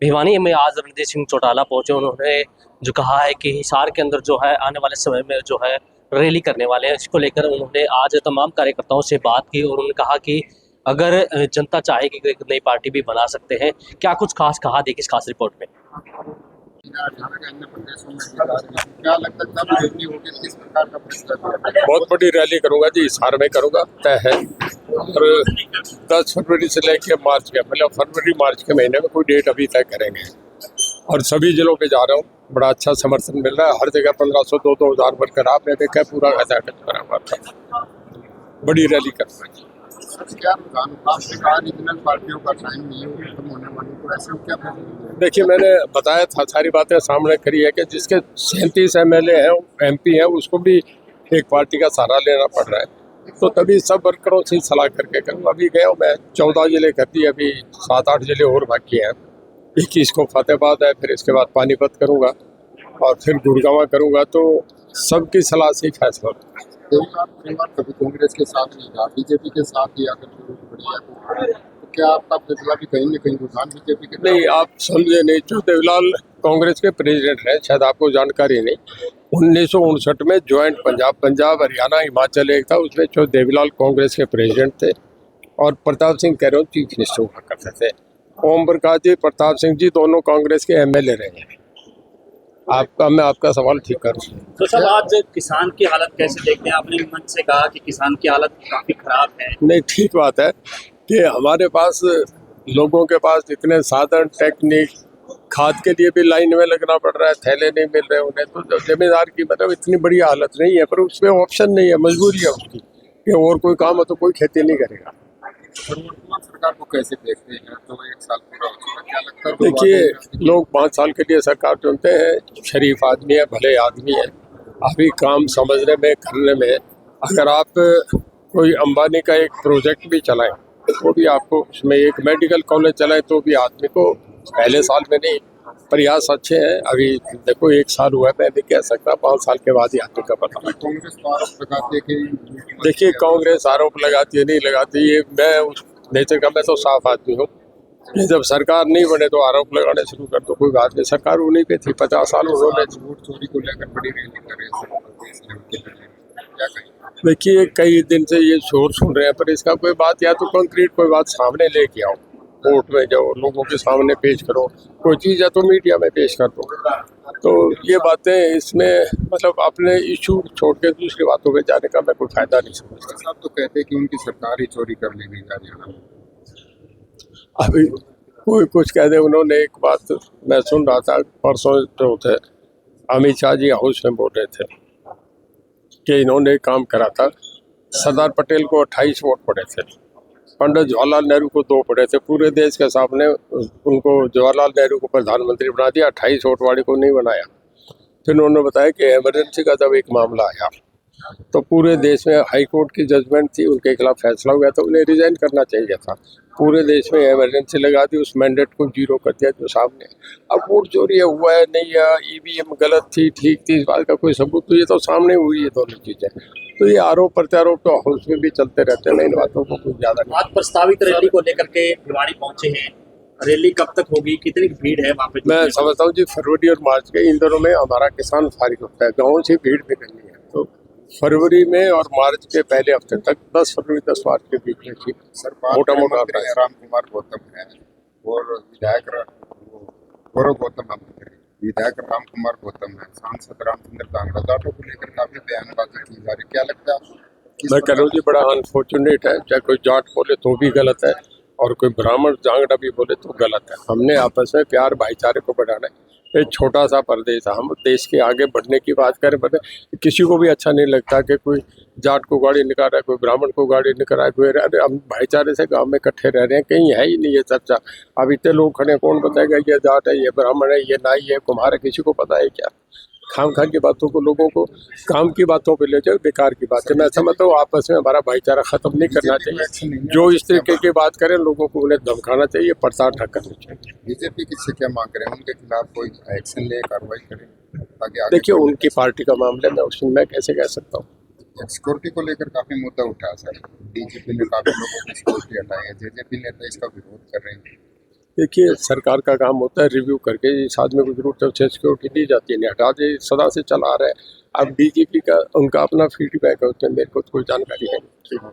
भिवानी में आज रणजीत सिंह चौटाला पहुंचे। उन्होंने जो कहा है कि हिसार के अंदर जो है आने वाले समय में जो है रैली करने वाले हैं, इसको लेकर उन्होंने आज तमाम कार्यकर्ताओं से बात की और उन्होंने कहा कि अगर जनता चाहेगी कि एक नई पार्टी भी बना सकते हैं। क्या कुछ खास कहा, देखिए इस खास रिपोर्ट में। क्या लगता है कब रैली होगी, किस प्रकार का फैसला लिया? बहुत बड़ी रैली करूंगा जी, हिसार में करूंगा, तय है। और 10 फरवरी से लेकर मार्च के मतलब फरवरी मार्च के महीने में कोई डेट अभी तय करेंगे। और सभी जिलों पे जा रहा हूँ, बड़ा अच्छा समर्थन मिल रहा है। हर जगह 1500 2-2 हज़ार वर्कर आपने देखा, पूरा गजाखत करा हुआ था। बड़ी रैली करूंगा जी। क्या रुझान आपने कहा रीजनल पार्टियों का टाइम नहीं है खत्म होने वाली, तो ऐसे में क्या फैसला? देखिए, मैंने बताया था, सारी बातें सामने करी है कि जिसके 37 MLA हैं, MP हैं, उसको भी एक पार्टी का सहारा लेना पड़ रहा है। तो तभी सब वर्करों से सलाह करके करूँगा। अभी गया हूँ मैं, 14 जिले कर दिए, अभी 7-8 जिले और बाकी हैं। 21 को फतेहाबाद है, फिर इसके बाद पानीपत करूँगा और फिर गुड़गांव करूँगा। तो सबकी सलाह से ही फैसला होगा। परिवार कभी कांग्रेस के साथ नहीं था, बीजेपी के साथ ही आकर जरूरत पड़ी है, तो क्या आपका फैसला भी कहीं न कहीं रुझान बीजेपी के? नहीं, आप समझे नहीं। जो देवीलाल कांग्रेस के प्रेसिडेंट हैं, शायद आपको जानकारी नहीं, 1959 में ज्वाइंट पंजाब हरियाणा हिमाचल एक था, उसमें जो देवीलाल कांग्रेस के प्रेसिडेंट थे और प्रताप सिंह कैरों चीफ मिनिस्टर हुआ करते थे। ओम प्रकाश जी, प्रताप सिंह जी दोनों कांग्रेस के MLA रहे हैं। मैं आपका सवाल ठीक करूँ तो सब आज किसान की हालत कैसे देखते हैं? आपने मंच से कहा कि किसान की हालत काफी खराब है। नहीं, ठीक बात है कि हमारे पास लोगों के पास इतने साधन, टेक्निक, खाद के लिए भी लाइन में लगना पड़ रहा है, थैले नहीं मिल रहे उन्हें। तो जमींदार की मतलब इतनी बड़ी हालत नहीं है, पर उसमें ऑप्शन नहीं है, मजबूरी है उसकी कि और कोई काम हो तो कोई खेती नहीं करेगा। वर्तमान सरकार को कैसे देखते हैं? तो 1 साल पूरा हो चुका, क्या लगता है? देखिए, लोग 5 साल के लिए सरकार चुनते हैं, शरीफ आदमी है, भले आदमी है। अभी काम समझने में, करने में, अगर आप कोई अंबानी का एक प्रोजेक्ट भी चलाएं तो भी आपको उसमें एक मेडिकल कॉलेज चलाएं तो भी आदमी को पहले साल में नहीं, प्रयास अच्छे हैं। अभी देखो 1 साल हुआ है, मैं नहीं कह सकता, 5 साल के बाद ही आदमी का पता। कांग्रेस तो आरोप लगाती है कि देखिए, कांग्रेस आरोप लगाती है, नहीं लगाती, ये मैं उस नेचर का, मैं तो साफ आदमी हूँ। ये जब सरकार नहीं बने तो आरोप लगाने शुरू कर दो, कोई बात नहीं। सरकार उन्हीं पे थी, 50 साल उन्होंने। वोट चोरी को लेकर बड़ी रैली कर रहे हैं, क्या कहें? देखिए, कई दिन से ये शोर सुन रहे हैं, पर इसका कोई बात, या तो कंक्रीट कोई बात सामने लेके आओ, कोर्ट में जाओ, लोगों के सामने पेश करो, कोई चीज़ है तो मीडिया में पेश कर दो। तो ये बातें इसमें मतलब अपने इशू छोड़ के दूसरी बातों में जाने का मैं कोई फायदा नहीं समझता। साहब तो कहते हैं कि उनकी सरकार ही चोरी कर लेगी हरियाणा में। अभी कोई कुछ कह दे। उन्होंने एक बात मैं सुन रहा था परसों, जो थे अमित शाह जी हाउस में बोल रहे थे कि इन्होंने काम करा था, सरदार पटेल को 28 वोट पड़े थे, पंडित जवाहरलाल नेहरू को 2 पड़े थे। पूरे देश के सामने उनको जवाहरलाल नेहरू को प्रधानमंत्री बना दिया, 28 वोट वाले को नहीं बनाया। फिर उन्होंने बताया कि इमरजेंसी का जब एक मामला आया तो पूरे देश में हाई कोर्ट की जजमेंट थी, उनके खिलाफ फैसला हुआ तो उन्हें रिजाइन करना चाहिए था। पूरे देश में इमरजेंसी लगा दी, उस मैंडेट को 0 कर दिया जो सामने। अब वोट चोरी हुआ है नहीं है, EVM गलत थी, ठीक थी, इस बात का कोई सबूत, तो ये तो सामने हुई है दोनों चीजें। तो ये आरोप प्रत्यारोप तो हाउस में भी चलते रहते हैं, इन बातों को कुछ ज्यादा नहीं। आज प्रस्तावित रैली को लेकर के भिवाड़ी पहुंचे हैं, रैली कब तक होगी, कितनी भीड़ है वहाँ पे? मैं समझता हूँ जी, फरवरी और मार्च के इन दिनों में हमारा किसान फारिग होता है, गाँव से भीड़ निकलनी है। तो फरवरी में और मार्च के पहले हफ्ते तक, 10 फरवरी 10 मार्च के बीच में थी। मोटा मोटा राम कुमार गौतम है और विधायक गौरव गौतम, विधायक राम कुमार गौतम है, सांसद रामचंद्र दांगड़ा, जाटों को लेकर काफी बयानबाजी की जा रही, क्या लगता है? मैं कह रहा हूँ जी, बड़ा अनफॉर्चुनेट है। चाहे कोई जाट बोले तो भी गलत है और कोई ब्राह्मण जांगड़ा भी बोले तो गलत है। हमने आपस में प्यार भाईचारे को बढ़ाना है। एक छोटा सा प्रदेश है, हम देश के आगे बढ़ने की बात करें, पर किसी को भी अच्छा नहीं लगता कि कोई जाट को गाड़ी निकाल रहा है, कोई ब्राह्मण को गाड़ी निकाल रहा है, कोई अरे हम भाईचारे से गांव में इकट्ठे रह रहे हैं, कहीं है ही नहीं ये चर्चा। अब इतने लोग खड़े, कौन बताएगा ये जाट है, ये ब्राह्मण है, ये नाई है, कुम्हार है, किसी को पता है क्या? खाम खा की बातों को, लोगों को काम की बातों पे ले जाओ, बेकार की बात है। मैं समझता हूँ आपस में हमारा भाईचारा खत्म नहीं करना चाहिए। जो इस तरीके की बात करें, लोगों को उन्हें धमकाना चाहिए, प्रसार ठक करनी चाहिए। बीजेपी किससे क्या मांग रहे हैं? उनके खिलाफ कोई एक्शन ले, कार्रवाई करें ताकि आगे? देखिए, उनकी पार्टी का मामला, मैं उसमें मैं कैसे कह सकता हूँ। सिक्योरिटी को लेकर काफी मुद्दा उठा सर, डीजीपी ने काफी लोगों की सिक्योरिटी हटाई है, जेजेपी ने तो इसका विरोध कर रहे हैं। देखिए सरकार का काम होता है रिव्यू करके इस आदमी को जरूरत है उसे सिक्योरिटी दी जाती है, नहीं हटा दे, सदा से चला आ रहा है। अब डीजीपी का उनका अपना फीडबैक है, उसमें मेरे को तो कोई जानकारी है नहीं।